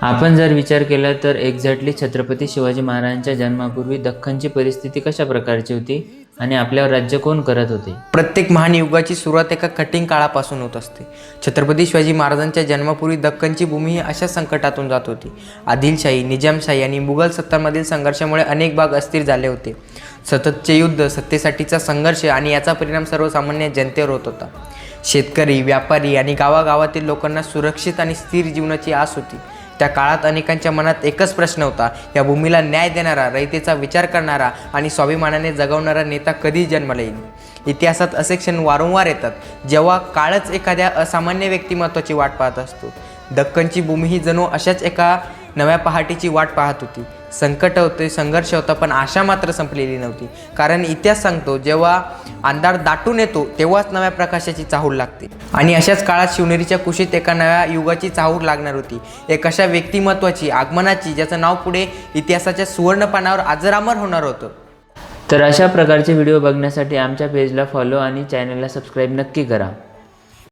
आपण जर विचार केला तर एक्झॅक्टली छत्रपती शिवाजी महाराजांच्या जन्मापूर्वी दख्खनची परिस्थिती कशा प्रकारची होती आणि आपल्यावर राज्य कोण करत होते। प्रत्येक महान युगाची सुरुवात एका कठीण काळापासून होत असते। छत्रपती शिवाजी महाराजांच्या जन्मापूर्वी दख्खनची भूमी ही अशा संकटातून जात होती। आदिलशाही, निजामशाही आणि मुघल सत्तांमधील संघर्षामुळे अनेक भाग अस्थिर झाले होते। सततचे युद्ध, सत्तेसाठीचा संघर्ष आणि याचा परिणाम सर्वसामान्य जनतेवर होत होता। शेतकरी, व्यापारी आणि गावागावातील लोकांना सुरक्षित आणि स्थिर जीवनाची आस होती। त्या काळात अनेकांच्या मनात एकच प्रश्न होता, या भूमीला न्याय देणारा, रयतेचा विचार करणारा आणि स्वाभिमानाने जगवणारा नेता कधी जन्माला येईल। इतिहासात असे क्षण वारंवार येतात जेव्हा काळच एखाद्या असामान्य व्यक्तिमत्वाची वाट पाहत असतो। दख्खनची भूमी ही जणू अशाच एका नव्या पहाटेची वाट पाहत होती। संकट होते, संघर्ष होता, पण आशा मात्र संपलेली नव्हती। कारण इतिहास सांगतो, जेव्हा अंधार दाटून येतो तेव्हाच नव्या प्रकाशाची चाहूल लागते। आणि अशाच काळात शिवनेरीच्या कुशीत एका नव्या युगाची चाहूल लागणार होती। एक अशा व्यक्तिमत्वाची, आगमनाची, ज्याचं नाव पुढे इतिहासाच्या सुवर्णपानावर अजरामर होणार होतं। तर अशा प्रकारचे व्हिडिओ बघण्यासाठी आमच्या पेजला फॉलो आणि चॅनलला सबस्क्राईब नक्की करा।